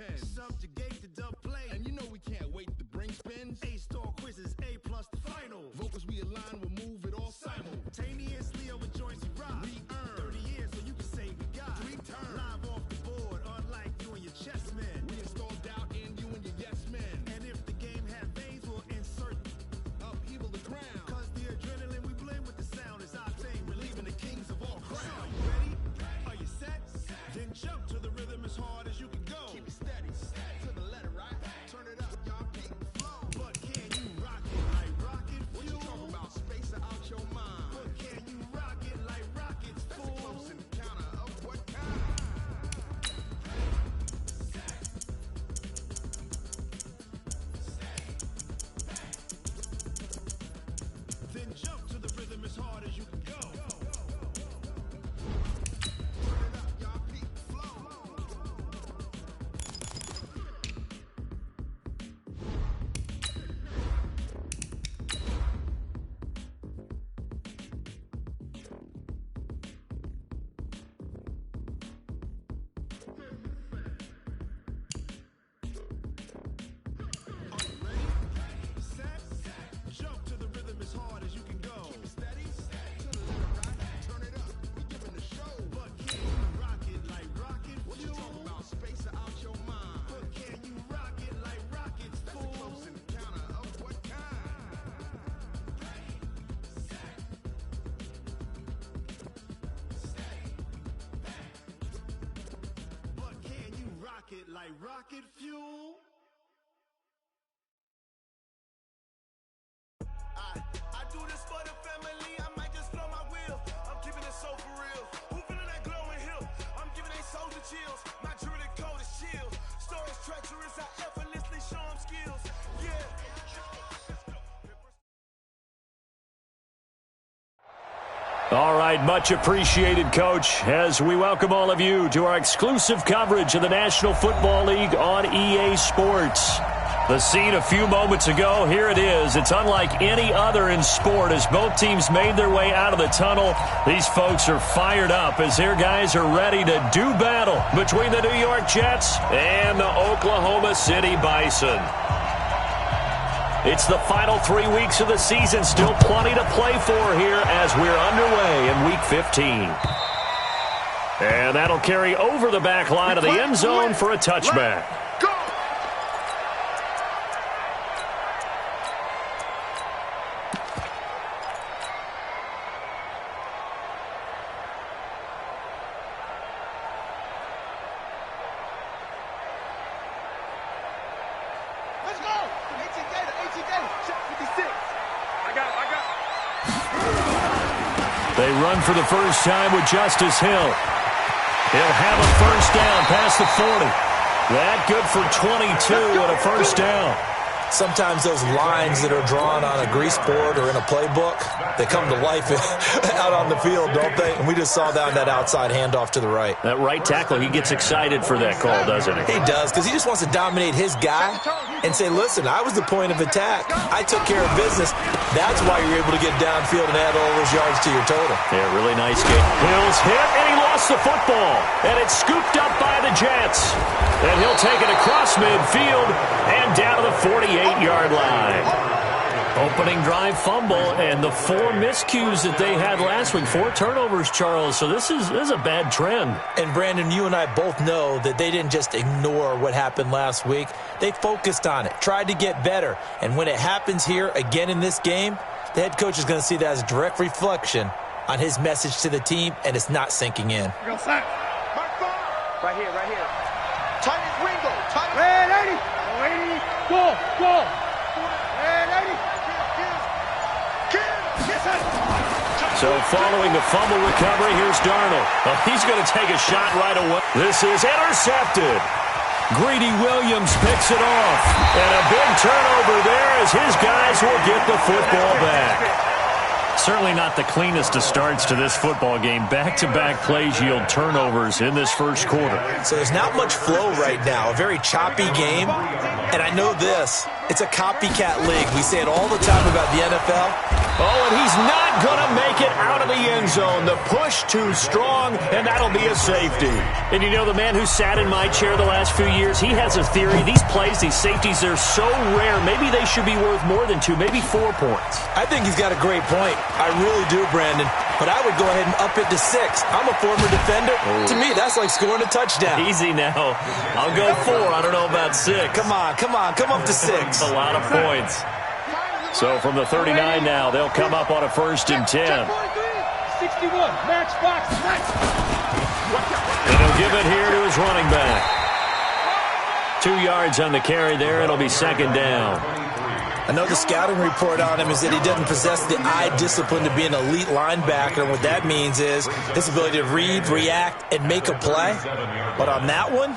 pens. Subjugate the dub play. And you know we can't wait to bring spins. A-star quizzes, A+ the final. Vocals we align, we'll move it all simultaneously over joints we rock. We earn 30 years so you can say we got 3 turns. Live off the board, unlike you and your chess men. We install doubt in you and your yes men. And if the game had veins, we'll insert upheaval the crown. Cause the adrenaline we blend with the sound is our thing. Relieving the kings of all crowns. So you ready? Are you set? Then jump to the rhythm as hard as you can go. Keep it steady, to the letter, right? Turn it up, y'all, keep it flow. But can you rock it like rocket fuel? What you talking about? Space out your mind. But can you rock it like rockets, fool? That's a close encounter of what kind? Then jump to the rhythm as hard as you can go. Jump to the rhythm as hard as you can go. Keep it steady, to the left, right, turn it up. We giving the show. But can you rock it like rocket fuel? What you talking about? Space out your mind. But can you rock it like rockets, fool? That's a close encounter of what kind? But can you rock it like rocket fuel? I do this for the family, I might just blow my wheel. I'm keeping it so for real. Who feeling that glowing hill? I'm giving they soldier chills. My druidic code is chill. Stories treacherous, I effortlessly show them skills. Yeah. All right, much appreciated, Coach, as we welcome all of you to our exclusive coverage of the National Football League on EA Sports. The scene a few moments ago, here it is. It's unlike any other in sport as both teams made their way out of the tunnel. These folks are fired up as their guys are ready to do battle between the New York Jets and the Oklahoma City Bison. It's the final 3 weeks of the season. Still plenty to play for here as we're underway in Week 15. And that'll carry over the back line of the end zone for a touchback. They run for the first time with Justice Hill. He'll have a first down past the 40. That good for 22 and a first down. Sometimes those lines that are drawn on a grease board or in a playbook, they come to life out on the field, don't they? And we just saw that outside handoff to the right. That right tackle, he gets excited for that call, doesn't he? He does, because he just wants to dominate his guy and say, listen, I was the point of attack. I took care of business. That's why you're able to get downfield and add all those yards to your total. Yeah, really nice game. Hill's hit, and he lost the football. And it's scooped up by the Jets. And he'll take it across midfield and down to the 48-yard line. Opening drive fumble, and the 4 miscues that they had last week. 4 turnovers, Charles. So this is a bad trend. And, Brandon, you and I both know that they didn't just ignore what happened last week. They focused on it, tried to get better. And when it happens here again in this game, the head coach is going to see that as a direct reflection on his message to the team, and it's not sinking in. Go sack. Right here, right here. Tight as Ringo. Red 80. 80. Go. Red 80. So following the fumble recovery, here's Darnold. Oh, he's going to take a shot right away. This is intercepted. Greedy Williams picks it off. And a big turnover there as his guys will get the football back. Certainly not the cleanest of starts to this football game. Back-to-back plays yield turnovers in this first quarter. So there's not much flow right now. A very choppy game. And I know this. It's a copycat league. We say it all the time about the NFL. Oh, and he's not going to make it out of the end zone. The push too strong, and that'll be a safety. And you know, the man who sat in my chair the last few years, he has a theory. These plays, these safeties, they're so rare. Maybe they should be worth more than 2, maybe 4 points. I think he's got a great point. I really do, Brandon. But I would go ahead and up it to 6. I'm a former defender. Oh. To me, that's like scoring a touchdown. Easy now. I'll go 4. I don't know about 6. Come on. Come up to 6. A lot of points. So from the 39 now, they'll come up on a 1st and 10. 61, match box. And he'll give it here to his running back. 2 yards on the carry there. It'll be 2nd down. I know the scouting report on him is that he doesn't possess the eye discipline to be an elite linebacker. And what that means is his ability to read, react, and make a play. But on that one,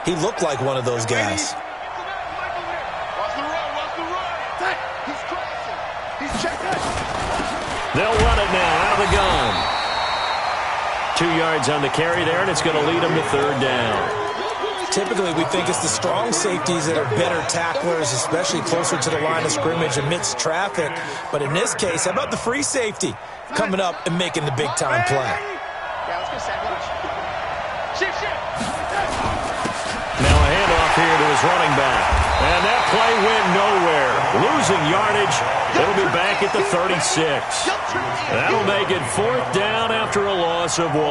he looked like one of those guys. They'll run it now out of the gun. 2 yards on the carry there, and it's going to lead them to 3rd down. Typically, we think it's the strong safeties that are better tacklers, especially closer to the line of scrimmage amidst traffic. But in this case, how about the free safety coming up and making the big-time play? Now a handoff here to his running back. And that play went nowhere. Losing yardage. It'll be back at the 36. That'll make it 4th down after a loss of 1.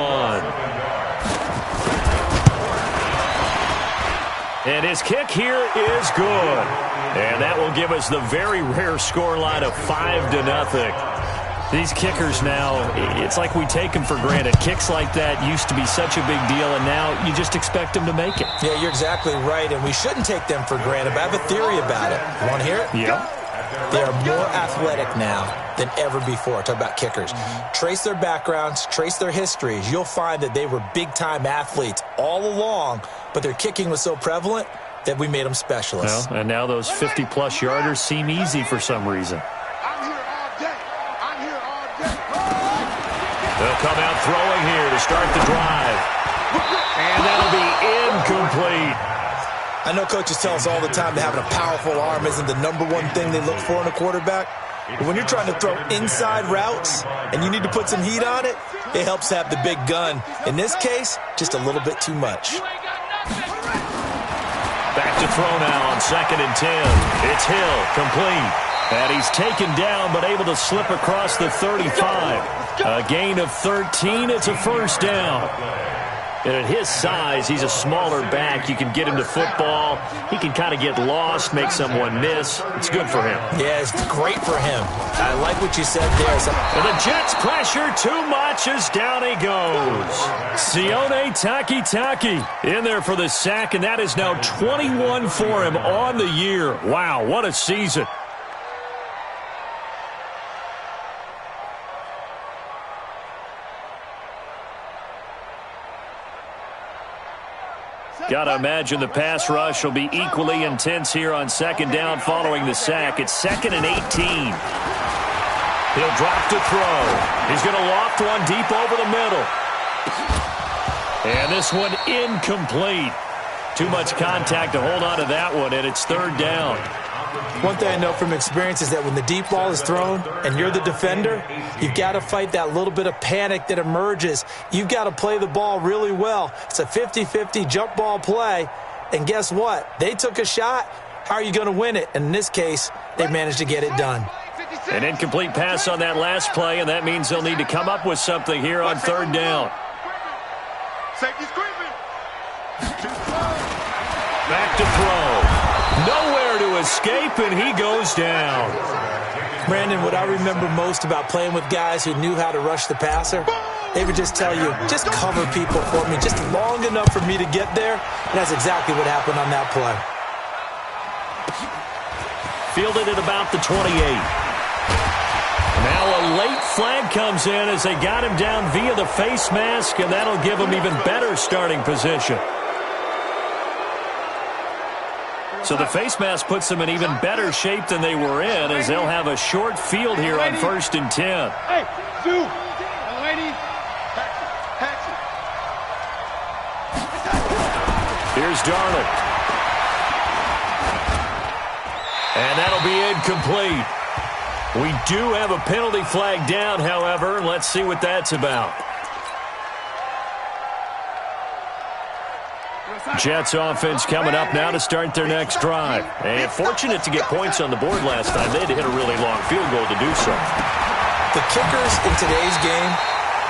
And his kick here is good. And that will give us the very rare scoreline of 5-0. These kickers now, it's like we take them for granted. Kicks like that used to be such a big deal, and now you just expect them to make it. Yeah, you're exactly right, and we shouldn't take them for granted. But I have a theory about it. You want to hear it? Yeah. They are more athletic now than ever before. Talk about kickers. Trace their backgrounds, trace their histories. You'll find that they were big-time athletes all along, but their kicking was so prevalent that we made them specialists. Well, and now those 50-plus yarders seem easy for some reason. They'll come out throwing here to start the drive. And that'll be incomplete. I know coaches tell us all the time that having a powerful arm isn't the #1 thing they look for in a quarterback. But when you're trying to throw inside routes and you need to put some heat on it, it helps have the big gun. In this case, just a little bit too much. Back to throw now on 2nd and 10. It's Hill, complete. And he's taken down but able to slip across the 35. A gain of 13. It's a 1st down. And at his size, he's a smaller back. You can get him to football. He can kind of get lost, make someone miss. It's good for him. Yeah, it's great for him. I like what you said there. And the Jets pressure too much as down he goes. Sione Takitaki in there for the sack, and that is now 21 for him on the year. Wow, what a season. Got to imagine the pass rush will be equally intense here on 2nd down following the sack. It's 2nd and 18. He'll drop to throw. He's going to loft one deep over the middle. And this one incomplete. Too much contact to hold on to that one, and it's 3rd down. One thing I know from experience is that when the deep ball is thrown and you're the defender, you've got to fight that little bit of panic that emerges. You've got to play the ball really well. It's a 50-50 jump ball play. And guess what? They took a shot. How are you going to win it? And in this case, they managed to get it done. An incomplete pass on that last play, and that means they'll need to come up with something here on 3rd down. Back to throw. Nowhere to escape, and he goes down. Brandon, what I remember most about playing with guys who knew how to rush the passer, they would just tell you, just cover people for me, just long enough for me to get there. And that's exactly what happened on that play. Fielded at about the 28. Now a late flag comes in as they got him down via the face mask, and that'll give him even better starting position. So the face mask puts them in even better shape than they were in, as they'll have a short field here on 1st and 10. Hey, Sue. Lady. Here's Darnold. And that'll be incomplete. We do have a penalty flag down, however. Let's see what that's about. Jets offense coming up now to start their next drive. And fortunate to get points on the board last time. They had to hit a really long field goal to do so. The kickers in today's game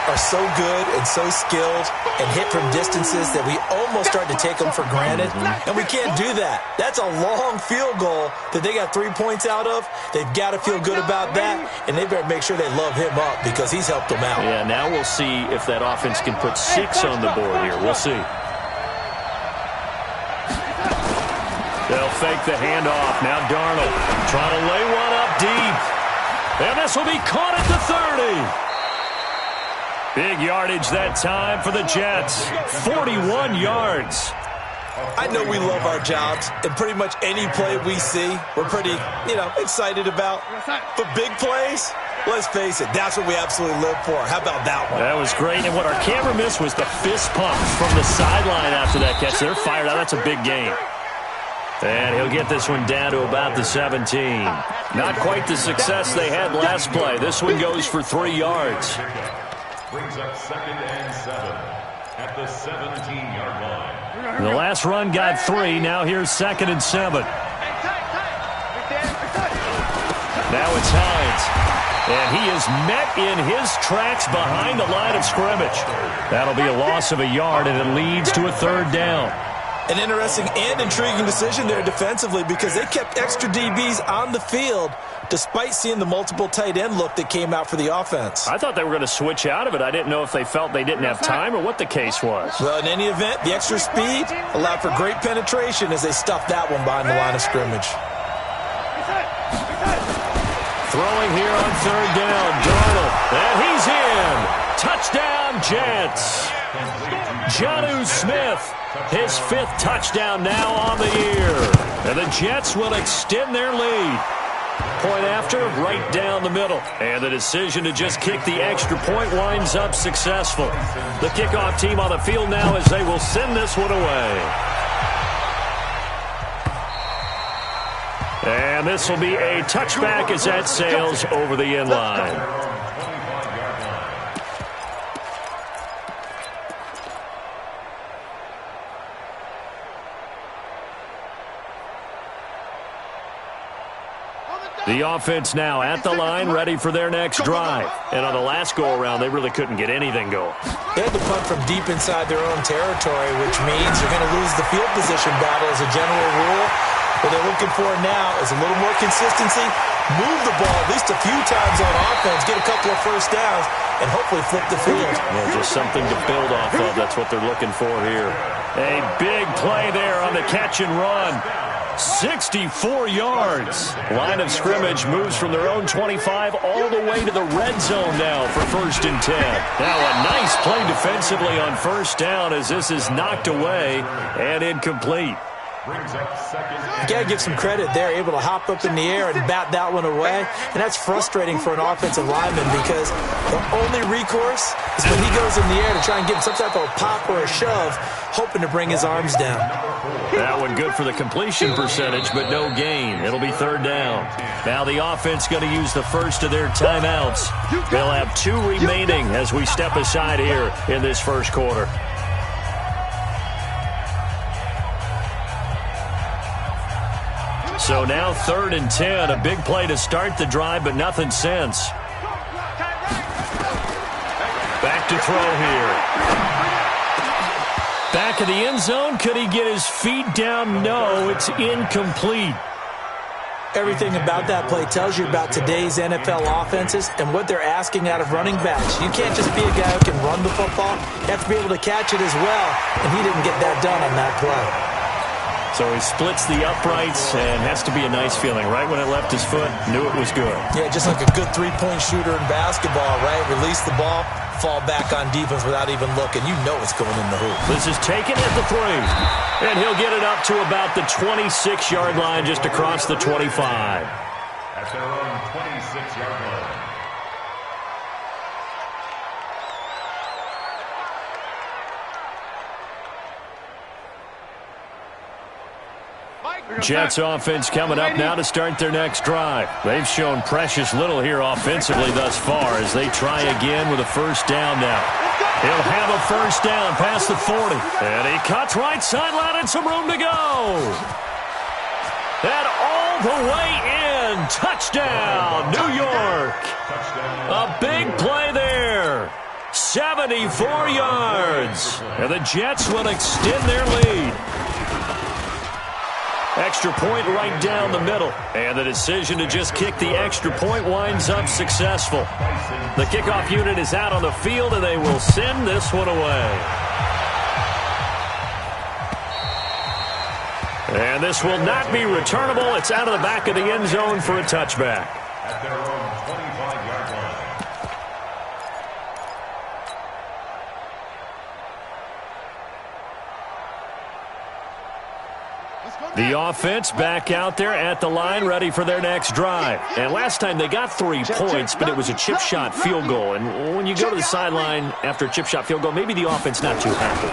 are so good and so skilled and hit from distances that we almost start to take them for granted. And we can't do that. That's a long field goal that they got 3 points out of. They've got to feel good about that, and they better make sure they love him up because he's helped them out. Yeah, now we'll see if that offense can put 6 on the board here. We'll see. They'll fake the handoff. Now Darnold trying to lay one up deep. And this will be caught at the 30. Big yardage that time for the Jets. 41 yards. I know we love our jobs, and pretty much any play we see, we're pretty, excited about. But big plays, let's face it, that's what we absolutely live for. How about that one? That was great, and what our camera missed was the fist pump from the sideline after that catch. They're fired out. That's a big gain. And he'll get this one down to about the 17. Not quite the success they had last play. This one goes for 3 yards. Brings up 2nd and 7 at the 17-yard line. The last run got 3. Now here's 2nd and 7. Now it's Hines. And he is met in his tracks behind the line of scrimmage. That'll be a loss of a yard, and it leads to a 3rd down. An interesting and intriguing decision there defensively because they kept extra DBs on the field despite seeing the multiple tight end look that came out for the offense. I thought they were going to switch out of it. I didn't know if they felt they didn't have time or what the case was. Well, in any event, the extra speed allowed for great penetration as they stuffed that one behind the line of scrimmage. Throwing here on 3rd down, Darnold. And he's in. Touchdown, Jets. Jonnu Smith, his 5th touchdown now on the year. And the Jets will extend their lead. Point after, right down the middle. And the decision to just kick the extra point winds up successful. The kickoff team on the field now as they will send this one away. And this will be a touchback as that sails over the end line. The offense now at the line, ready for their next drive. And on the last go-around, they really couldn't get anything going. They had to punt from deep inside their own territory, which means they're going to lose the field position battle as a general rule. What they're looking for now is a little more consistency, move the ball at least a few times on offense, get a couple of first downs, and hopefully flip the field. Yeah, just something to build off of. That's what they're looking for here. A big play there on the catch and run. 64 yards. Line of scrimmage moves from their own 25 all the way to the red zone now for 1st and 10. Now a nice play defensively on 1st down as this is knocked away and incomplete. You got to give some credit. They're able to hop up in the air and bat that one away. And that's frustrating for an offensive lineman because the only recourse is when he goes in the air to try and get some type of a pop or a shove, hoping to bring his arms down. That one good for the completion percentage, but no gain. It'll be 3rd down. Now the offense going to use the first of their timeouts. They'll have 2 remaining as we step aside here in this first quarter. So now 3rd and 10, a big play to start the drive, but nothing since. Back to throw here. Back of the end zone, could he get his feet down? No, it's incomplete. Everything about that play tells you about today's NFL offenses and what they're asking out of running backs. You can't just be a guy who can run the football. You have to be able to catch it as well, and he didn't get that done on that play. So he splits the uprights and has to be a nice feeling. Right when it left his foot, knew it was good. Yeah, just like a good three-point shooter in basketball, right? Release the ball, fall back on defense without even looking. You know it's going in the hoop. This is taken at the 3. And he'll get it up to about the 26-yard line, just across the 25. At their own 26-yard line. Jets offense coming up now to start their next drive. They've shown precious little here offensively thus far as they try again with a first down now. He'll have a first down past the 40. And he cuts right sideline and some room to go. And all the way in. Touchdown, New York. A big play there. 74 yards. And the Jets will extend their lead. Extra point right down the middle. And the decision to just kick the extra point winds up successful. The kickoff unit is out on the field, and they will send this one away. And this will not be returnable. It's out of the back of the end zone for a touchback. At their own 25-yard line. The offense back out there at the line, ready for their next drive. And last time they got 3 points, but it was a chip shot field goal. And when you go to the sideline after a chip shot field goal, maybe the offense not too happy.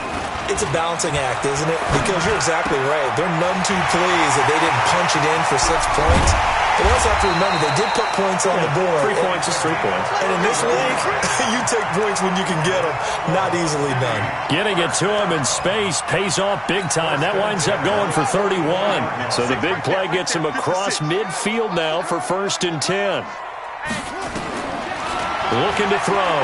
It's a balancing act, isn't it? Because you're exactly right. They're none too pleased that they didn't punch it in for 6 points. But also have to remember, they did put points on the board. 3 points is 3 points. And in this league, you take points when you can get them. Not easily done. Getting it to him in space pays off big time. That winds up going for 31. So the big play gets him across midfield now for 1st and 10. Looking to throw.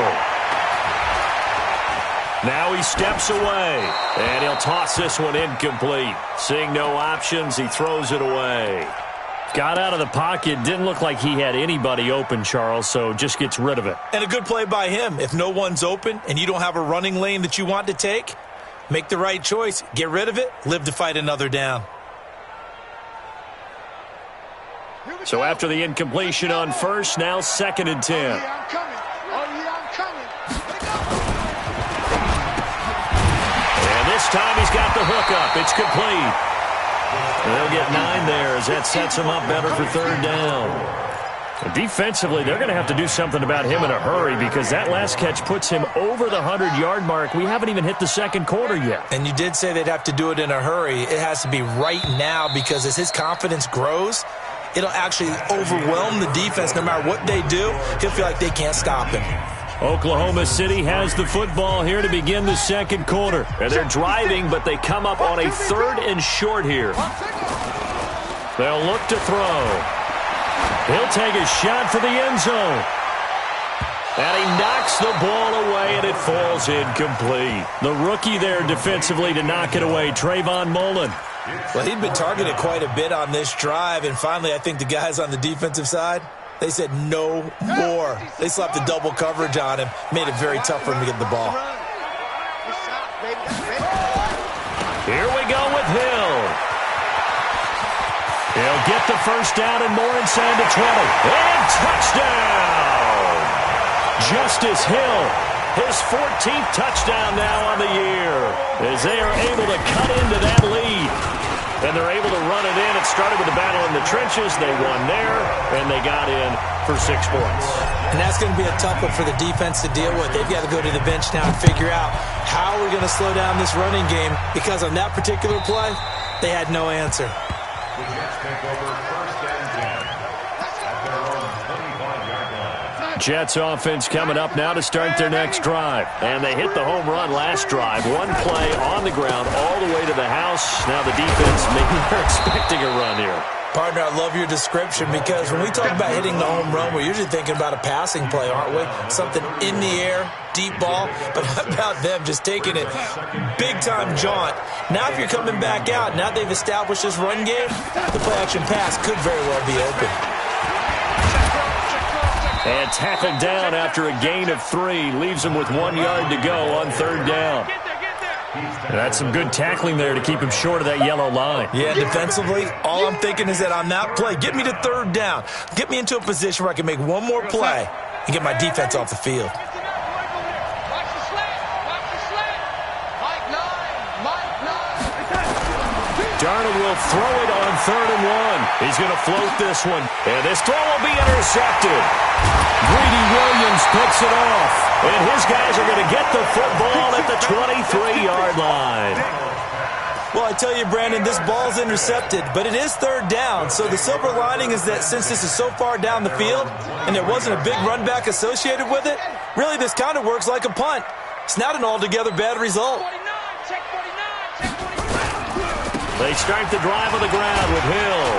Now he steps away. And he'll toss this one incomplete. Seeing no options, he throws it away. Got out of the pocket. Didn't look like he had anybody open, Charles, so just gets rid of it. And a good play by him. If no one's open and you don't have a running lane that you want to take, make the right choice. Get rid of it. Live to fight another down. So after the incompletion on 1st, now 2nd and 10. Oh, yeah, I'm coming. And this time he's got the hook up. It's complete. They'll get 9 there as that sets him up better for 3rd down. And defensively, they're going to have to do something about him in a hurry because that last catch puts him over the 100-yard mark. We haven't even hit the 2nd quarter yet. And you did say they'd have to do it in a hurry. It has to be right now because as his confidence grows, it'll actually overwhelm the defense. No matter what they do, he'll feel like they can't stop him. Oklahoma City has the football here to begin the 2nd quarter. And they're driving, but they come up on a 3rd and short here. They'll look to throw. He'll take a shot for the end zone. And he knocks the ball away, and it falls incomplete. The rookie there defensively to knock it away, Trayvon Mullen. Well, he'd been targeted quite a bit on this drive, and finally I think the guys on the defensive side, they said no more. They slapped the double coverage on him, made it very tough for him to get the ball. Here we go with Hill. He'll get the first down and more inside the 20. And touchdown! Justice Hill, his 14th touchdown now on the year, as they are able to cut into that lead. And they're able to run it in. It started with a battle in the trenches. They won there, and they got in for 6 points. And that's going to be a tough one for the defense to deal with. They've got to go to the bench now and figure out how we're going to slow down this running game, because on that particular play, they had no answer. The Jets take over 1st and 10 at their own 25-yard line. Jets offense coming up now to start their next drive. And they hit the home run last drive. 1 play on the ground all the way to the house. Now the defense maybe they're expecting a run here. Partner, I love your description, because when we talk about hitting the home run, we're usually thinking about a passing play, aren't we? Something in the air, deep ball. But how about them just taking it big-time jaunt? Now if you're coming back out, now they've established this run game, the play-action pass could very well be open. And tackled down after a gain of 3. Leaves him with 1 yard to go on 3rd down. And that's some good tackling there to keep him short of that yellow line. Yeah, defensively, all I'm thinking is that on that play, get me to 3rd down. Get me into a position where I can make 1 more play and get my defense off the field. Darnold will throw it on 3rd and 1. He's going to float this one. And this throw will be intercepted. Greedy Williams picks it off. And his guys are going to get the football at the 23-yard line. Well, I tell you, Brandon, this ball's intercepted, but it is third down. So the silver lining is that since this is so far down the field and there wasn't a big run back associated with it, really this kind of works like a punt. It's not an altogether bad result. They start the drive on the ground with Hill.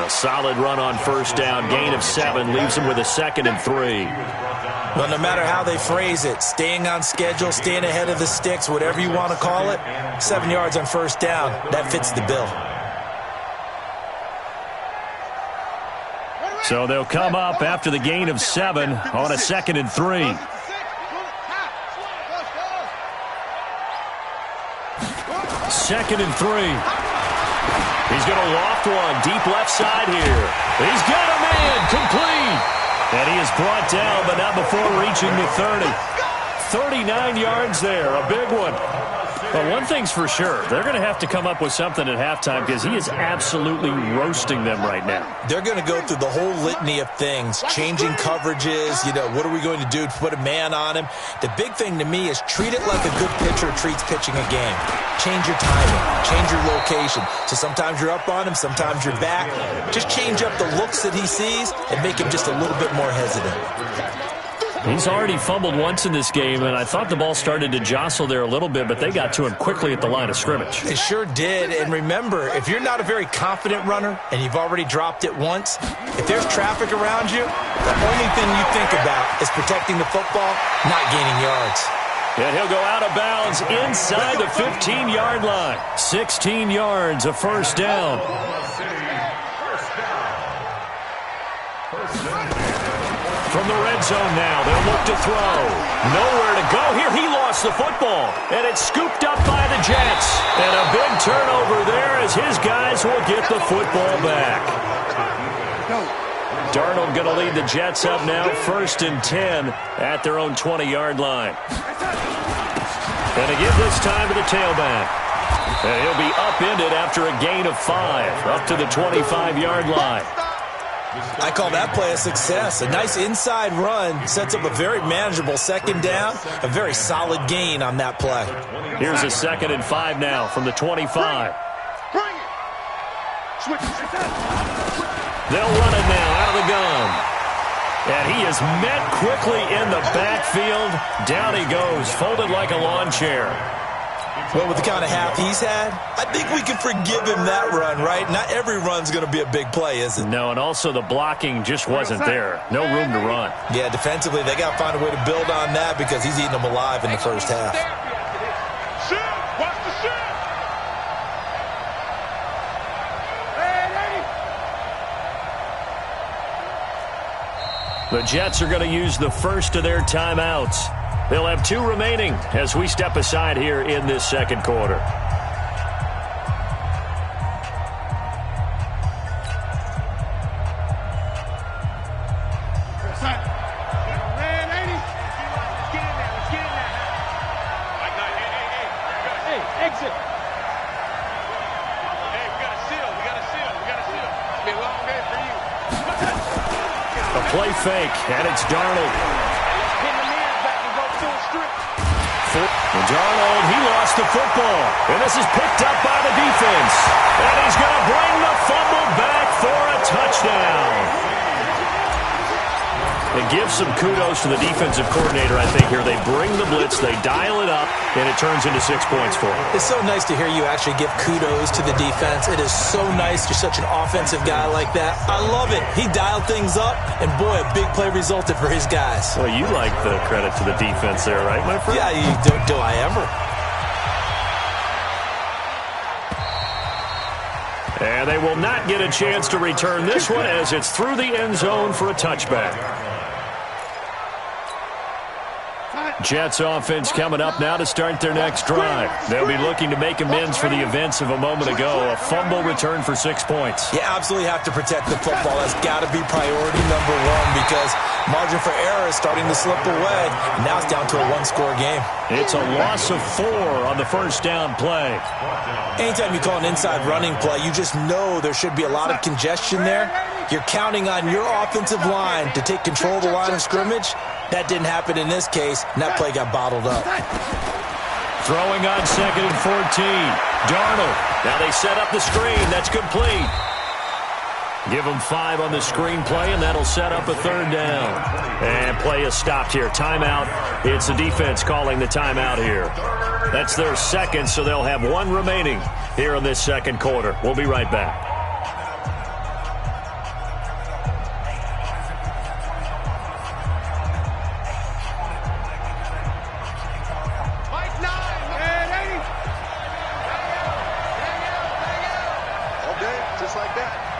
A solid run on first down, gain of 7, leaves them with a 2nd and 3. Well, no matter how they phrase it, staying on schedule, staying ahead of the sticks, whatever you want to call it, 7 yards on first down, that fits the bill. So they'll come up after the gain of 7 on a 2nd and 3. Second and 3. He's going to loft one deep left side here. He's got a man complete. And he is brought down, but not before reaching the 30. 39 yards there, a big one. But one thing's for sure, they're going to have to come up with something at halftime because he is absolutely roasting them right now. They're going to go through the whole litany of things, changing coverages, what are we going to do to put a man on him? The big thing to me is treat it like a good pitcher treats pitching a game. Change your timing, change your location. So sometimes you're up on him, sometimes you're back. Just change up the looks that he sees and make him just a little bit more hesitant. He's already fumbled once in this game, and I thought the ball started to jostle there a little bit, but they got to him quickly at the line of scrimmage. It sure did, and remember, if you're not a very confident runner and you've already dropped it once, if there's traffic around you, the only thing you think about is protecting the football, not gaining yards. And he'll go out of bounds inside the 15-yard line. 16 yards, a first down. From the red zone now, they'll look to throw. Nowhere to go here. He lost the football, and it's scooped up by the Jets. And a big turnover there as his guys will get the football back. Darnold going to lead the Jets up now, 1st and 10 at their own 20-yard line. And to give this time to the tailback. And he'll be upended after a gain of 5, up to the 25-yard line. I call that play a success. A nice inside run sets up a very manageable second down, a very solid gain on that play. Here's a 2nd and 5 now from the 25. They'll run it now out of the gun. And he is met quickly in the backfield. Down he goes, folded like a lawn chair. Well, with the kind of half he's had, I think we can forgive him that run, right? Not every run's going to be a big play, is it? No, and also the blocking just wasn't there. No room to run. Yeah, defensively, they got to find a way to build on that because he's eating them alive in the first half. The Jets are going to use the first of their timeouts. They'll have 2 remaining as we step aside here in this second quarter. A play fake, and it's Darnold. Darnold, he lost the football, and this is picked up by the defense. And he's going to bring the fumble back for a touchdown. It gives some kudos to the defensive coordinator, I think, here. They bring the blitz, they dial it up, and it turns into 6 points for them. It's so nice to hear you actually give kudos to the defense. It is so nice. You're such an offensive guy like that. I love it. He dialed things up, and boy, a big play resulted for his guys. Well, you like the credit to the defense there, right, my friend? Yeah, do I ever? And they will not get a chance to return this one as it's through the end zone for a touchback. Jets offense coming up now to start their next drive. They'll be looking to make amends for the events of a moment ago. A fumble return for 6 points. You absolutely have to protect the football. That's got to be priority number 1 because margin for error is starting to slip away. And now it's down to a 1-score game. It's a loss of 4 on the first down play. Anytime you call an inside running play, you just know there should be a lot of congestion there. You're counting on your offensive line to take control of the line of scrimmage. That didn't happen in this case, and that play got bottled up. Throwing on 2nd and 14. Darnold. Now they set up the screen. That's complete. Give them 5 on the screenplay, and that'll set up a 3rd down. And play is stopped here. Timeout. It's the defense calling the timeout here. That's their 2nd, so they'll have 1 remaining here in this 2nd quarter. We'll be right back.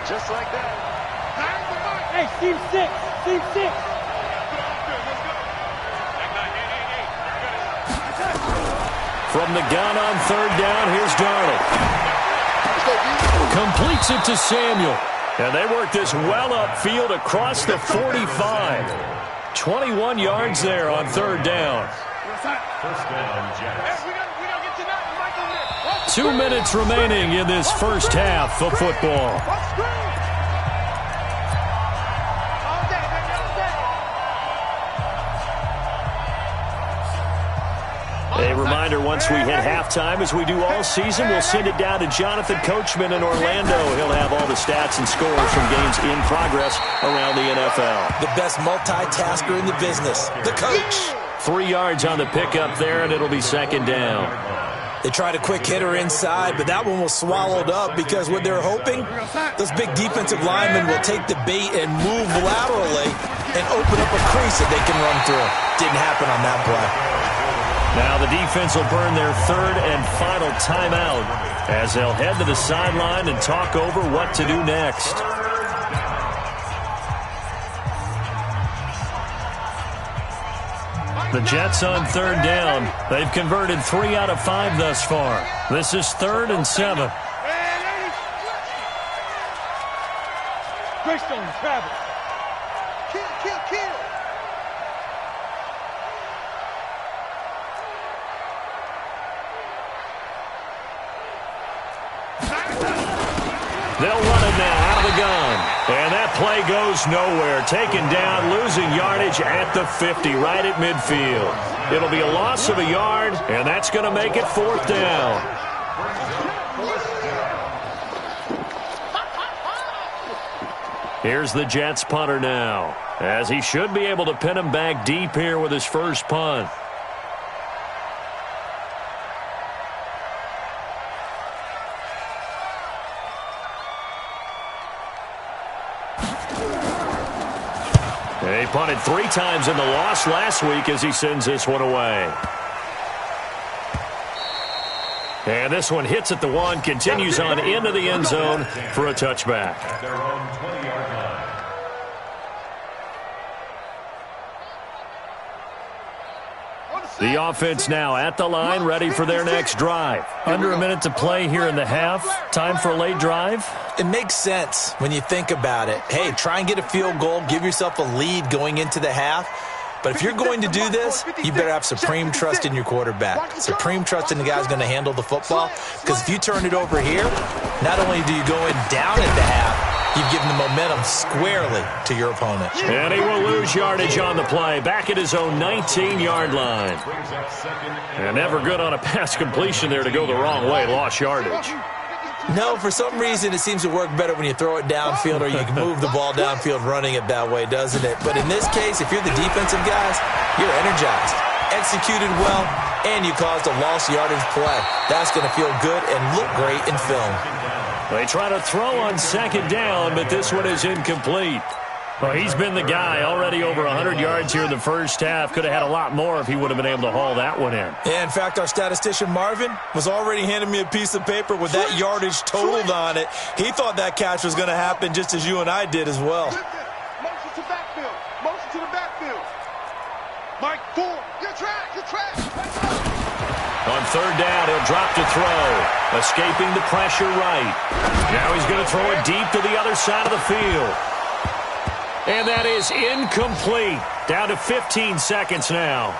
Just like that. Hey, team 6. Team 6. From the gun on 3rd down, here's Darnold. Completes it to Samuel. And they work this well upfield across the 45. 21 yards there on 3rd down. First down, Jets. 2 minutes remaining in this first half of football. A reminder, once we hit halftime, as we do all season, we'll send it down to Jonathan Coachman in Orlando. He'll have all the stats and scores from games in progress around the NFL. The best multitasker in the business, the coach. 3 yards on the pickup there, and it'll be 2nd down. They tried a quick hitter inside, but that one was swallowed up because what they're hoping, those big defensive linemen will take the bait and move laterally and open up a crease that they can run through. Didn't happen on that play. Now the defense will burn their 3rd and final timeout as they'll head to the sideline and talk over what to do next. The Jets on 3rd down. They've converted 3 out of 5 thus far. This is 3rd and 7. Greystone, Travis. Kill. They'll run it now out of the gun. And that play goes nowhere. Taken down, losing yardage at the 50, right at midfield. It'll be a loss of a yard, and that's going to make it 4th down. Here's the Jets punter now, as he should be able to pin him back deep here with his first punt. He punted 3 times in the loss last week as he sends this one away. And this one hits at the 1, continues on into the end zone for a touchback. At their own 20-yard line. The offense now at the line, ready for their next drive. Under a minute to play here in the half. Time for a late drive. It makes sense when you think about it. Hey, try and get a field goal. Give yourself a lead going into the half. But if you're going to do this, you better have supreme trust in your quarterback. Supreme trust in the guy who's going to handle the football. Because if you turn it over here, not only do you go in down at the half, you've given the momentum squarely to your opponent. And he will lose yardage on the play. Back at his own 19-yard line. And never good on a pass completion there to go the wrong way. Lost yardage. No, for some reason it seems to work better when you throw it downfield or you can move the ball downfield running it that way, doesn't it? But in this case, if you're the defensive guys, you're energized, executed well, and you caused a lost yardage play. That's going to feel good and look great in film. They try to throw on 2nd down, but this one is incomplete. Well, he's been the guy already over 100 yards here in the first half. Could have had a lot more if he would have been able to haul that one in. Yeah, in fact, our statistician Marvin was already handing me a piece of paper with that yardage totaled on it. He thought that catch was going to happen just as you and I did as well. Motion to backfield. Motion to the backfield. Mike, 4. You're trash. On 3rd down, he'll drop to throw. Escaping the pressure right. Now he's going to throw it deep to the other side of the field. And that is incomplete. Down to 15 seconds now.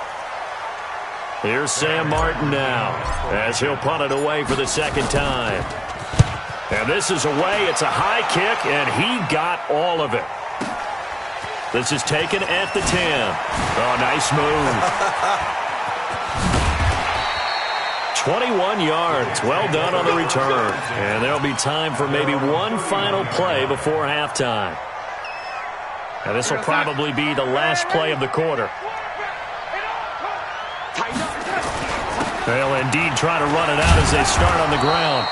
Here's Sam Martin now as he'll punt it away for the 2nd time. And this is away. It's a high kick, and he got all of it. This is taken at the 10. Oh, nice move. 21 yards. Well done on the return. And there'll be time for maybe one final play before halftime. Now this will probably be the last play of the quarter. They'll indeed try to run it out as they start on the ground.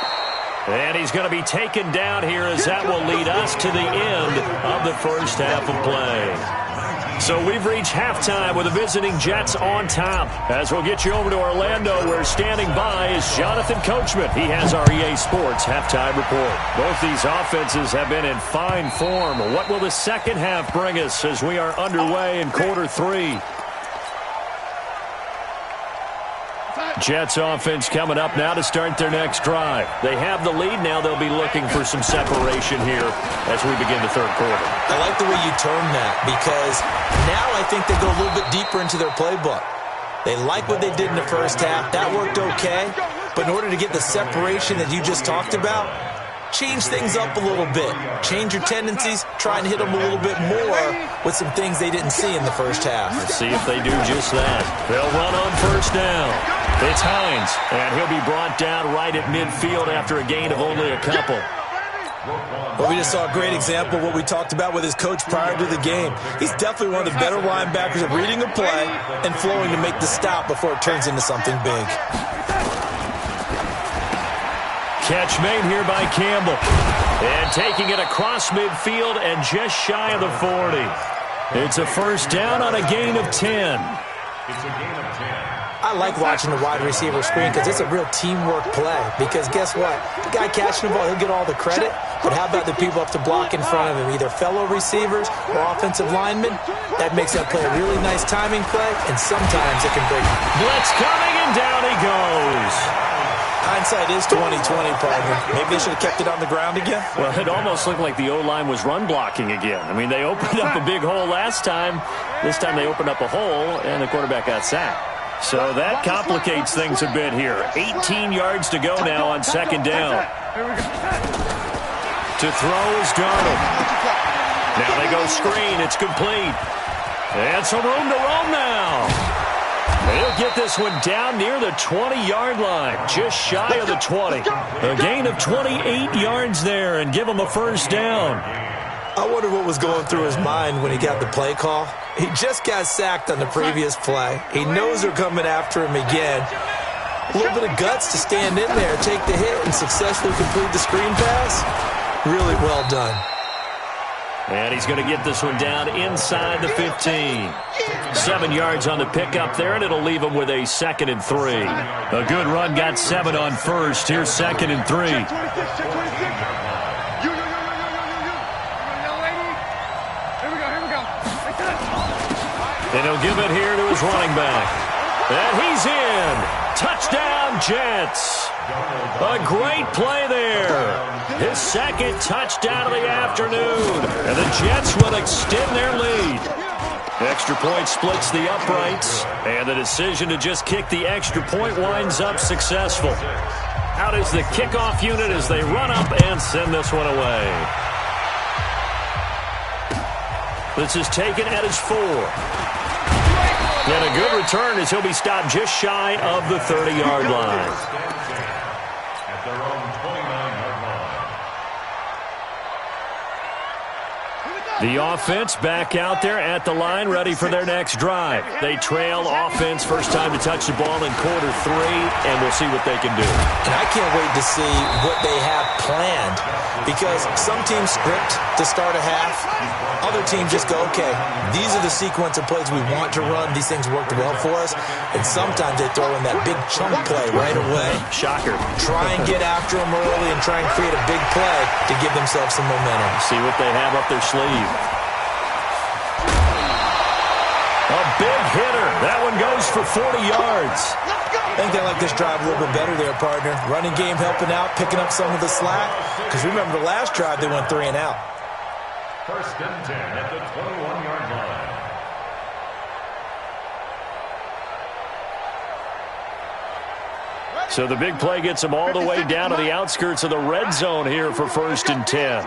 And he's going to be taken down here as that will lead us to the end of the first half of play. So we've reached halftime with the visiting Jets on top. As we'll get you over to Orlando, where standing by is Jonathan Coachman. He has our EA Sports halftime report. Both these offenses have been in fine form. What will the second half bring us as we are underway in quarter three? Jets offense coming up now to start their next drive. They have the lead now. They'll be looking for some separation here as we begin the third quarter. I like the way you term that, because now I think they go a little bit deeper into their playbook. They like what they did in the first half. That worked okay. But in order to get the separation that you just talked about, change things up a little bit. Change your tendencies. Try and hit them a little bit more with some things they didn't see in the first half. Let's see if they do just that. They'll run on first down. It's Hines, and he'll be brought down right at midfield after a gain of only a couple. Well, we just saw a great example of what we talked about with his coach prior to the game. He's definitely one of the better linebackers at reading a play and flowing to make the stop before it turns into something big. Catch made here by Campbell. And taking it across midfield and just shy of the 40. It's a first down on a gain of 10. It's a gain of 10. I like watching the wide receiver screen because it's a real teamwork play. Because guess what? The guy catching the ball, he'll get all the credit. But how about the people up to block in front of him, either fellow receivers or offensive linemen? That makes that play a really nice timing play, and sometimes it can break. Blitz coming, and down he goes. Hindsight is 20/20, partner. Maybe they should have kept it on the ground again. Well, it almost looked like the O-line was run blocking again. I mean, they opened up a big hole last time. This time they opened up a hole, and the quarterback got sacked. So that complicates things a bit here. 18 yards to go now on second down. To throw is Darnold. Now they go screen. It's complete. And some room to roam now. They'll get this one down near the 20-yard line, just shy of the 20. A gain of 28 yards there and give them a first down. I wonder what was going through his mind when he got the play call. He just got sacked on the previous play. He knows they're coming after him again. A little bit of guts to stand in there, take the hit, and successfully complete the screen pass. Really well done. And he's going to get this one down inside the 15. 7 yards on the pickup there, and it'll leave him with a 2nd and 3. A good run got 7 on first. Here's 2nd and 3. And he'll give it here to his running back. And he's in. Touchdown, Jets. A great play there. His second touchdown of the afternoon. And the Jets will extend their lead. Extra point splits the uprights. And the decision to just kick the extra point winds up successful. Out is the kickoff unit as they run up and send this one away. This is taken at his 4. And a good return as he'll be stopped just shy of the 30-yard line. At their own 29-yard line. The offense back out there at the line, ready for their next drive. They trail offense, first time to touch the ball in quarter 3, and we'll see what they can do. And I can't wait to see what they have planned, because some teams script to start a half. Other teams just go, okay, these are the sequence of plays we want to run. These things worked well for us. And sometimes they throw in that big chunk play right away. Shocker. Try and get after them early and try and create a big play to give themselves some momentum. See what they have up their sleeve. A big hitter. That one goes for 40 yards. I think they like this drive a little bit better there, partner. Running game helping out, picking up some of the slack. Because remember, the last drive they went 3 and out. First and 10 at the 21-yard line. So the big play gets them all the way down to the outskirts of the red zone here for first and 10.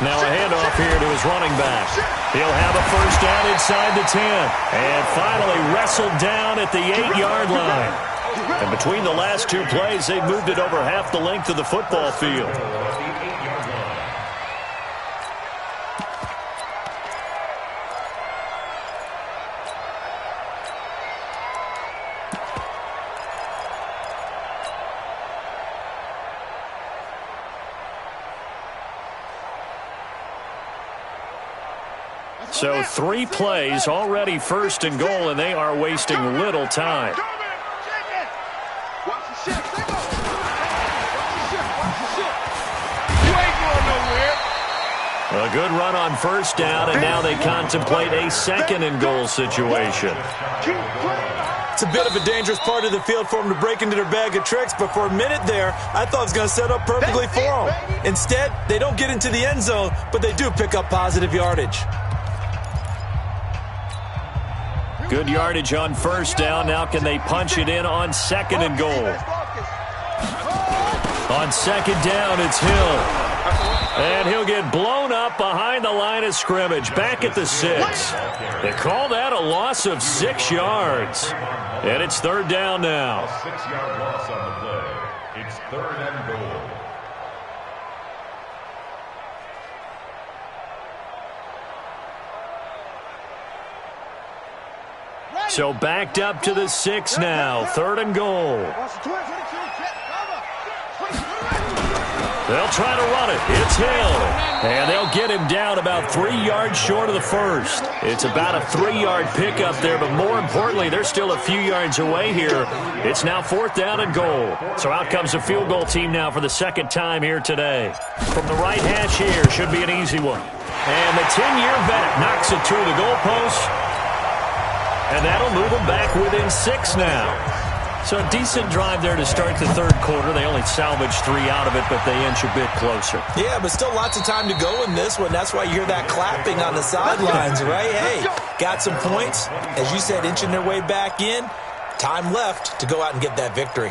Now a handoff here to his running back. He'll have a first down inside the 10. And finally wrestled down at the 8-yard line. And between the last two plays, they've moved it over half the length of the football field. So 3 plays, already first and goal, and they are wasting little time. A good run on first down, and now they contemplate a second and goal situation. It's a bit of a dangerous part of the field for them to break into their bag of tricks, but for a minute there, I thought it was going to set up perfectly for them. Instead, they don't get into the end zone, but they do pick up positive yardage. Good yardage on first down. Now can they punch it in on second and goal? On second down, it's Hill. And he'll get blown up behind the line of scrimmage, back at the 6. They call that a loss of 6 yards. And it's third down now. A 6-yard loss on the play. It's third and goal. So backed up to the 6 now. Third and goal. They'll try to run it. It's Hill. And they'll get him down about 3 yards short of the first. It's about a 3-yard pickup there, but more importantly, they're still a few yards away here. It's now fourth down and goal. So out comes the field goal team now for the second time here today. From the right hash here, should be an easy one. And the 10-year vet knocks it through the goalpost. And that'll move them back within 6 now. So a decent drive there to start the third quarter. They only salvaged 3 out of it, but they inch a bit closer. Yeah, but still lots of time to go in this one. That's why you hear that clapping on the sidelines, right? Hey, got some points. As you said, inching their way back in. Time left to go out and get that victory.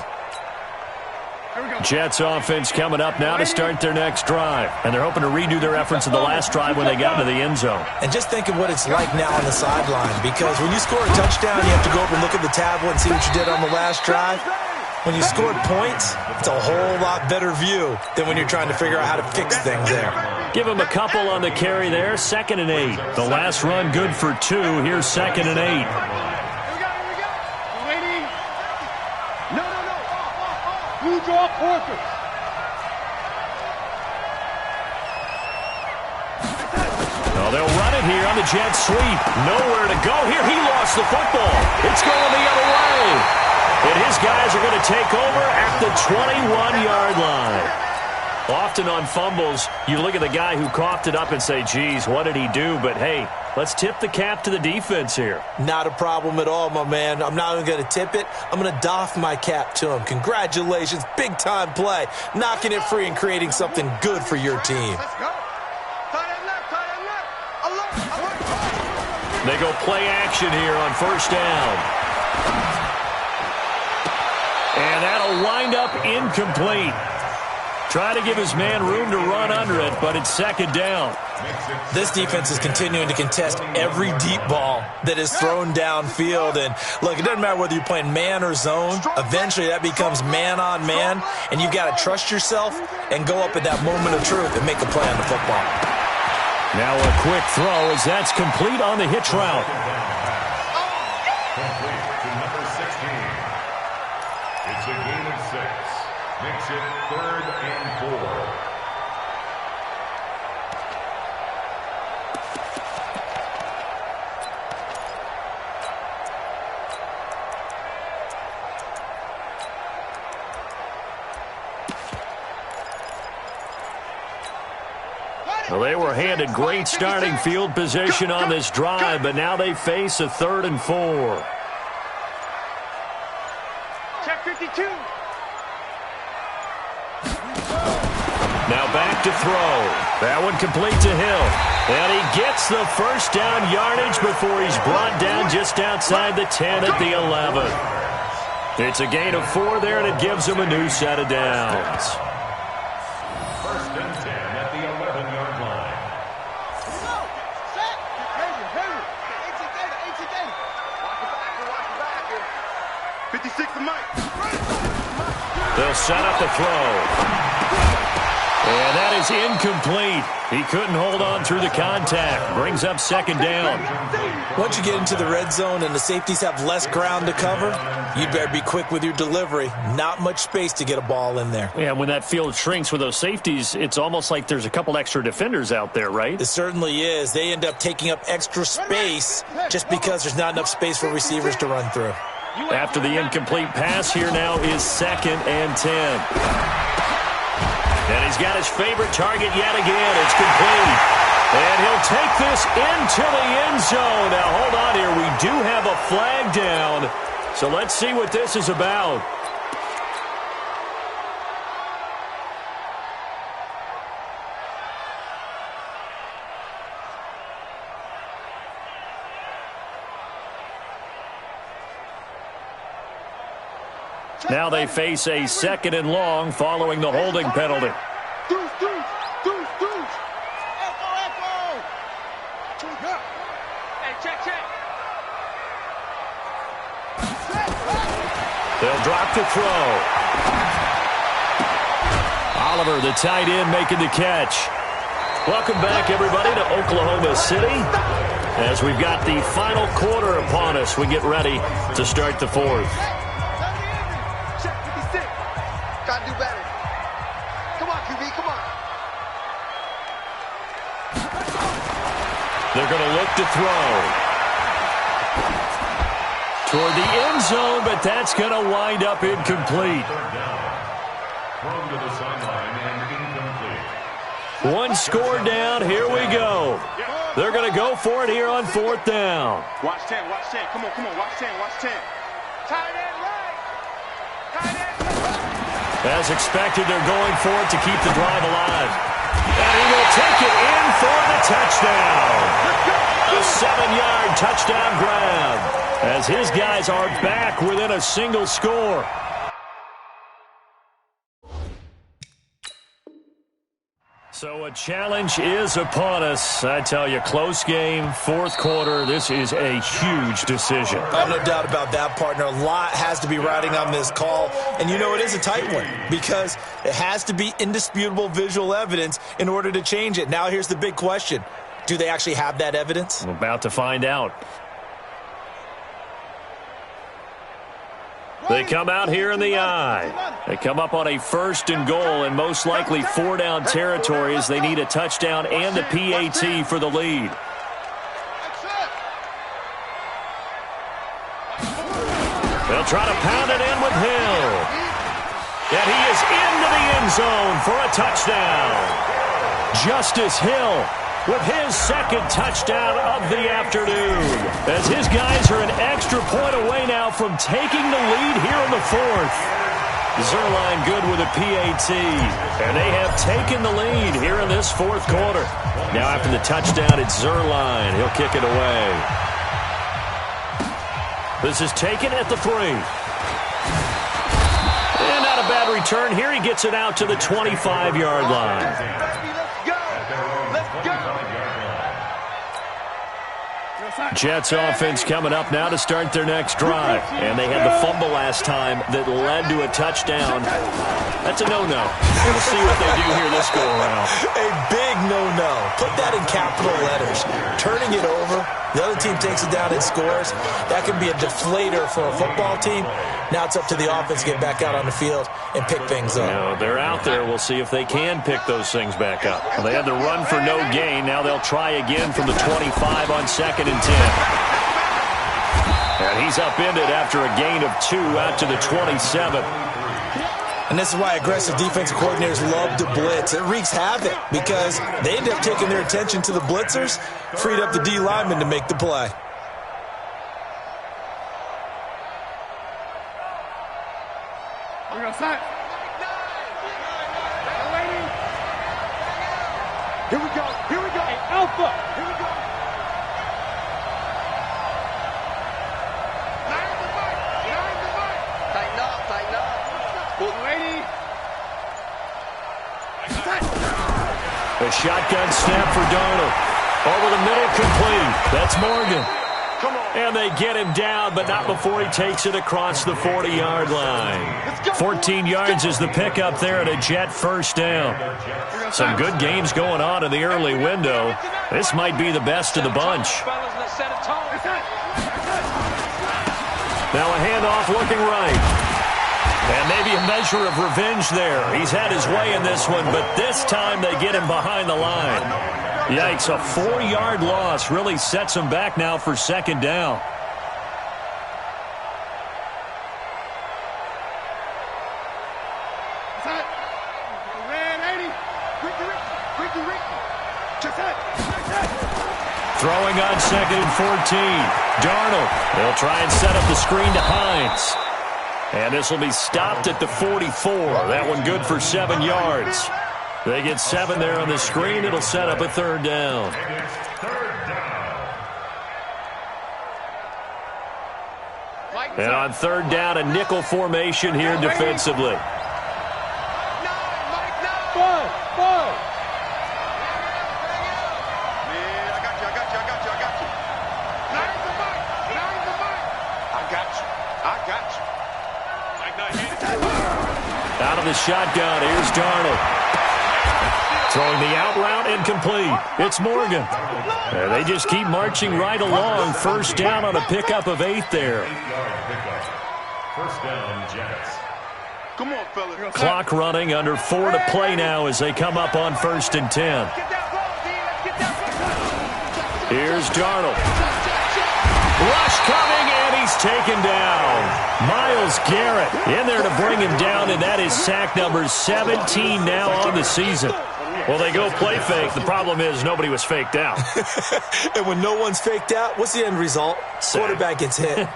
Jets offense coming up now to start their next drive. And they're hoping to redo their efforts in the last drive when they got into the end zone. And just think of what it's like now on the sideline, because when you score a touchdown, you have to go over and look at the tablet and see what you did on the last drive. When you scored points, it's a whole lot better view than when you're trying to figure out how to fix things there. Give him a couple on the carry there. 2nd and 8. The last run good for 2. Here's 2nd and 8. Draw Porter. Oh, they'll run it here on the jet sweep. Nowhere to go here. He lost the football. It's going the other way. And his guys are going to take over at the 21-yard line. Often on fumbles, you look at the guy who coughed it up and say, geez, what did he do? But, hey, let's tip the cap to the defense here. Not a problem at all, my man. I'm not even going to tip it. I'm going to doff my cap to him. Congratulations. Big-time play. Knocking it free and creating something good for your team. They go play action here on first down. And that'll wind up incomplete. Try to give his man room to run under it, but it's second down. This defense is continuing to contest every deep ball that is thrown downfield. And, look, it doesn't matter whether you're playing man or zone. Eventually that becomes man-on-man, and you've got to trust yourself and go up at that moment of truth and make a play on the football. Now a quick throw as that's complete on the hitch route. Complete to number 16. It's a gain of 6. Makes it 3rd and 4. Well, they were handed great starting field position on this drive, but now they face a 3rd and 4. Check 52. Now back to throw. That one complete to Hill. And he gets the first down yardage before he's brought down just outside the 10 at the 11. It's a gain of 4 there, and it gives him a new set of downs. 1st and 10 at the 11-yard line. They'll set up the throw. And that is incomplete. He couldn't hold on through the contact. Brings up second down. Once you get into the red zone and the safeties have less ground to cover, you'd better be quick with your delivery. Not much space to get a ball in there. Yeah, when that field shrinks with those safeties, it's almost like there's a couple extra defenders out there, right? It certainly is. They end up taking up extra space just because there's not enough space for receivers to run through. After the incomplete pass, here now is 2nd and 10. And he's got his favorite target yet again. It's complete. And he'll take this into the end zone. Now, hold on here. We do have a flag down. So let's see what this is about. Now they face a 2nd and long following the holding penalty. Deuce. Echo. Hey, check. They'll drop the throw. Oliver, the tight end, making the catch. Welcome back, everybody, to Oklahoma City. As we've got the final quarter upon us, we get ready to start the fourth. Gotta do better. Come on, QB, come on. They're going to look to throw. Toward the end zone, but that's going to wind up incomplete. Thrown to the sideline and incomplete. One score down. Here we go. They're going to go for it here on 4th down. Watch 10. Come on, watch 10. Tight end right. Tight end. As expected, they're going for it to keep the drive alive. And he will take it in for the touchdown. A 7-yard touchdown grab as his guys are back within a single score. So a challenge is upon us. I tell you, close game, 4th quarter. This is a huge decision. No doubt about that, partner. A lot has to be riding on this call. And you know it is a tight one because it has to be indisputable visual evidence in order to change it. Now here's the big question. Do they actually have that evidence? I'm about to find out. They come out here in the eye. They come up on a 1st and goal and most likely 4-down territory as they need a touchdown and the PAT for the lead. They'll try to pound it in with Hill. And he is into the end zone for a touchdown. Justice Hill with his 2nd touchdown of the afternoon. As his guys are an extra point away now from taking the lead here in the 4th. Zuerlein good with a PAT. And they have taken the lead here in this 4th quarter. Now after the touchdown, it's Zuerlein. He'll kick it away. This is taken at the 3. And not a bad return here. He gets it out to the 25-yard line. Jets offense coming up now to start their next drive. And they had the fumble last time that led to a touchdown. That's a no-no. We'll see what they do here this go-around. A big no-no. Put that in capital letters. Turning it over, the other team takes it down and scores. That can be a deflator for a football team. Now it's up to the offense to get back out on the field and pick things up. You know, they're out there. We'll see if they can pick those things back up. Well, they had the run for no gain. Now they'll try again from the 25 on 2nd and 10. And he's upended after a gain of 2 out to the 27. And this is why aggressive defensive coordinators love to blitz. It wreaks havoc because they end up taking their attention to the blitzers, freed up the D lineman to make the play. We're going to start. Here we go. Hey, Alpha. Here we go. Tighten up. Lady. A shotgun snap for Darnold. Over the middle, complete. That's Morgan. Come on. And they get him down, but not before he takes it across the 40-yard line. 14 yards is the pickup there and a Jet first down. Some good games going on in the early window. This might be the best of the bunch. Now a handoff looking right. And maybe a measure of revenge there. He's had his way in this one, but this time they get him behind the line. Yikes, a 4-yard loss really sets him back now for second down. Throwing on 2nd and 14. Darnold. They'll try and set up the screen to Hines. And this will be stopped at the 44. That one good for 7 yards. They get 7 there on the screen. It'll set up a third down. And on third down, a nickel formation here defensively. Out of the shotgun, here's Darnold. Throwing the out route incomplete. It's Morgan. And they just keep marching right along. First down on a pickup of 8 there. First down, Jets. Come on, fellas. Clock running, under 4 to play now as they come up on 1st and 10. Here's Darnold. Rush coming, and he's taken down. Myles Garrett in there to bring him down, and that is sack number 17 now on the season. Well, they go play fake. The problem is nobody was faked out. And when no one's faked out, what's the end result? Sack. Quarterback gets hit.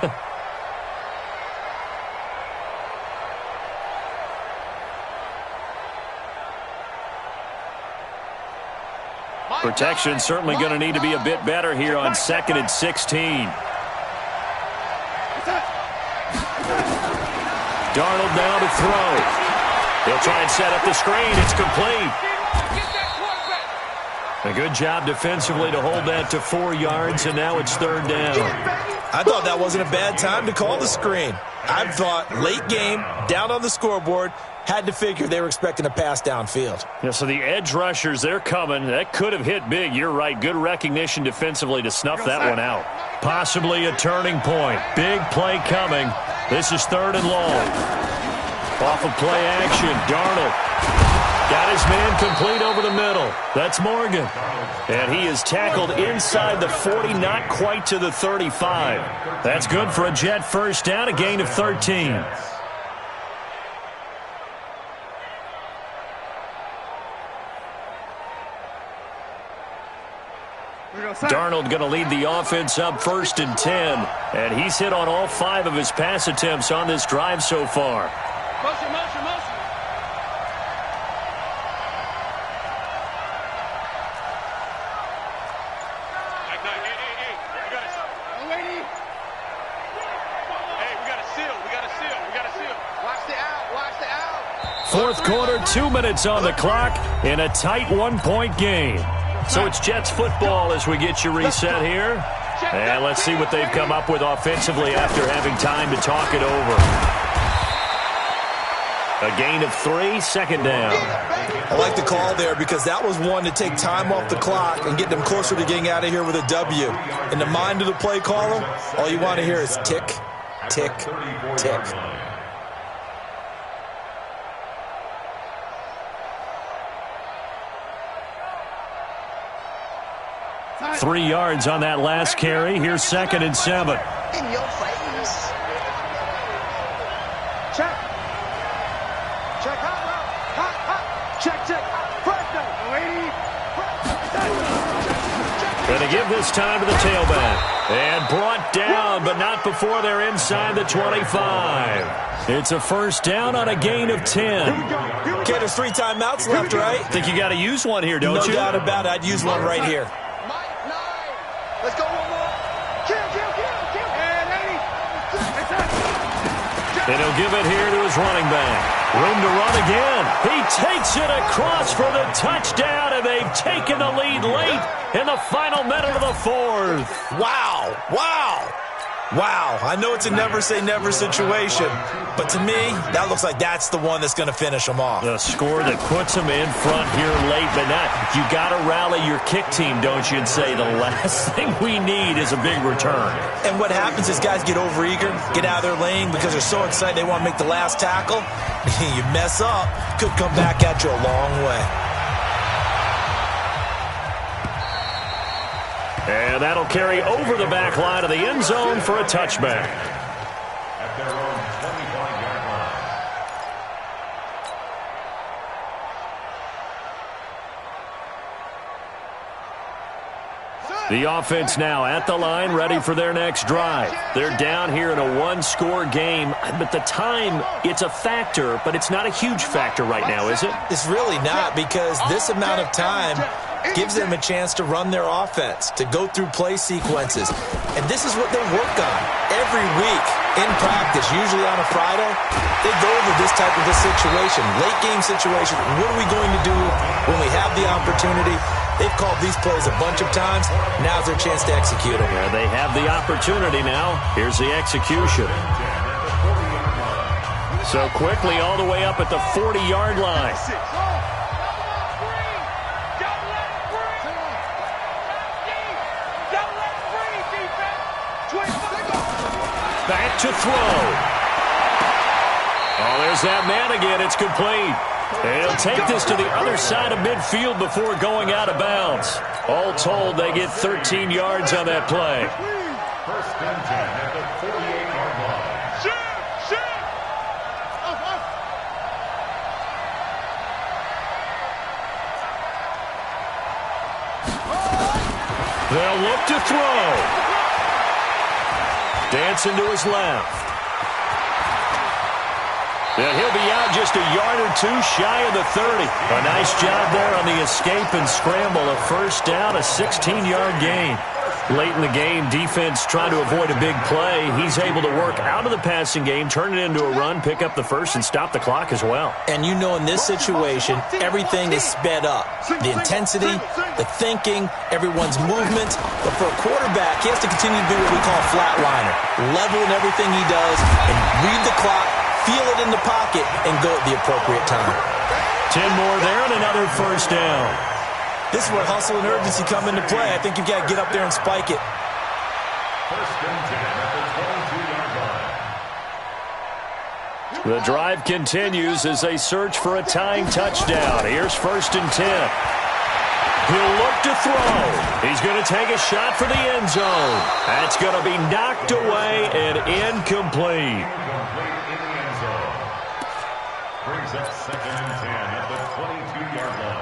Protection certainly going to need to be a bit better here on 2nd and 16. Darnold now to throw. He'll try and set up the screen. It's complete. A good job defensively to hold that to 4 yards, and now it's third down. I thought that wasn't a bad time to call the screen. I thought late game, down on the scoreboard, had to figure they were expecting a pass downfield. Yeah, so the edge rushers, they're coming. That could have hit big. You're right. Good recognition defensively to snuff that one out. Possibly a turning point. Big play coming. This is 3rd and long. Off of play action, Darnold got his man complete over the middle. That's Morgan. And he is tackled inside the 40, not quite to the 35. That's good for a Jet first down, a gain of 13. Darnold going to lead the offense up 1st and 10. And he's hit on all 5 of his pass attempts on this drive so far. Motion, motion, motion. Fourth quarter, 2 minutes on the clock in a tight 1-point game. So it's Jets football as we get you reset here. And let's see what they've come up with offensively after having time to talk it over. A gain of 3, second down. I like the call there because that was one to take time off the clock and get them closer to getting out of here with a W. In the mind of the play caller, all you want to hear is tick, tick, tick. 3 yards on that last carry. Here's 2nd and 7. In your face. Check. Check. Hot. Check. First down. Going to give this time to the tailback. And brought down, but not before they're inside the 25. It's a first down on a gain of 10. Okay, there's 3 timeouts left, right? Think you got to use one here, don't you? No doubt about it. I'd use one right here. Let's go one more. Kill. And he'll give it here to his running back. Room to run again. He takes it across for the touchdown, and they've taken the lead late in the final minute of the fourth. Wow. Wow. Wow. I know it's a never-say-never situation, but to me, that looks like that's the one that's going to finish them off. The score that puts them in front here late, but not. You got to rally your kick team, don't you, and say the last thing we need is a big return. And what happens is guys get overeager, get out of their lane because they're so excited they want to make the last tackle. You mess up, could come back at you a long way. And that'll carry over the back line of the end zone for a touchback. At their own 25-yard line. The offense now at the line, ready for their next drive. They're down here in a one-score game, but the time, it's a factor, but it's not a huge factor right now, is it? It's really not, because this amount of time gives them a chance to run their offense, to go through play sequences. And this is what they work on every week in practice, usually on a Friday. They go over this type of a situation, late-game situation. What are we going to do when we have the opportunity? They've called these plays a bunch of times. Now's their chance to execute them. Yeah, they have the opportunity now. Here's the execution. So quickly all the way up at the 40-yard line. Back to throw. Oh, there's that man again. It's complete. They'll take this to the other side of midfield before going out of bounds. All told, they get 13 yards on that play. First and 10 at the 48-yard line. They'll look to throw. Dancing to his left. And he'll be out just a yard or two shy of the 30. A nice job there on the escape and scramble. A first down, a 16-yard gain. Late in the game, defense trying to avoid a big play. He's able to work out of the passing game, turn it into a run, pick up the first, and stop the clock as well. And you know in this situation, everything is sped up. The intensity, the thinking, everyone's movement. But for a quarterback, he has to continue to do what we call a flatliner. Level in everything he does and read the clock, feel it in the pocket, and go at the appropriate time. 10 more there and another first down. This is where hustle and urgency come into play. I think you've got to get up there and spike it. First and 10 at the 22-yard line. The drive continues as they search for a tying touchdown. Here's first and 10. He'll look to throw. He's going to take a shot for the end zone. That's going to be knocked away and incomplete. Incomplete in the end zone. Brings up second and 10 at the 22-yard line.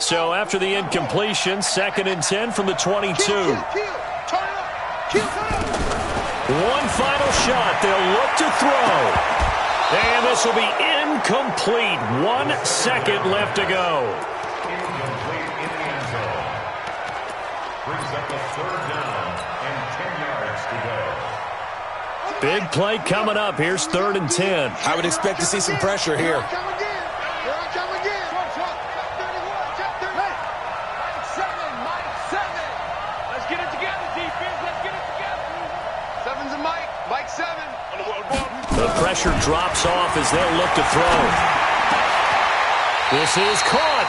So after the incompletion, second and 10 from the 22. One final shot. They'll look to throw. And this will be incomplete. 1 second left to go. Incomplete in the end zone. Brings up the third down and 10 yards to go. Big play coming up. Here's third and 10. I would expect to see some pressure here. The pressure drops off as they'll look to throw. This is caught.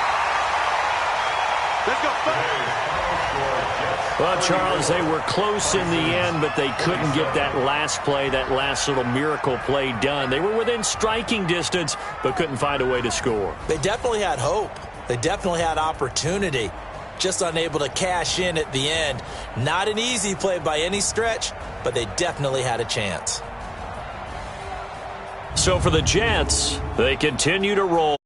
Well, Charles, they were close in the end, but they couldn't get that last play, that last little miracle play done. They were within striking distance, but couldn't find a way to score. They definitely had hope. They definitely had opportunity. Just unable to cash in at the end. Not an easy play by any stretch, but they definitely had a chance. So for the Jets, they continue to roll.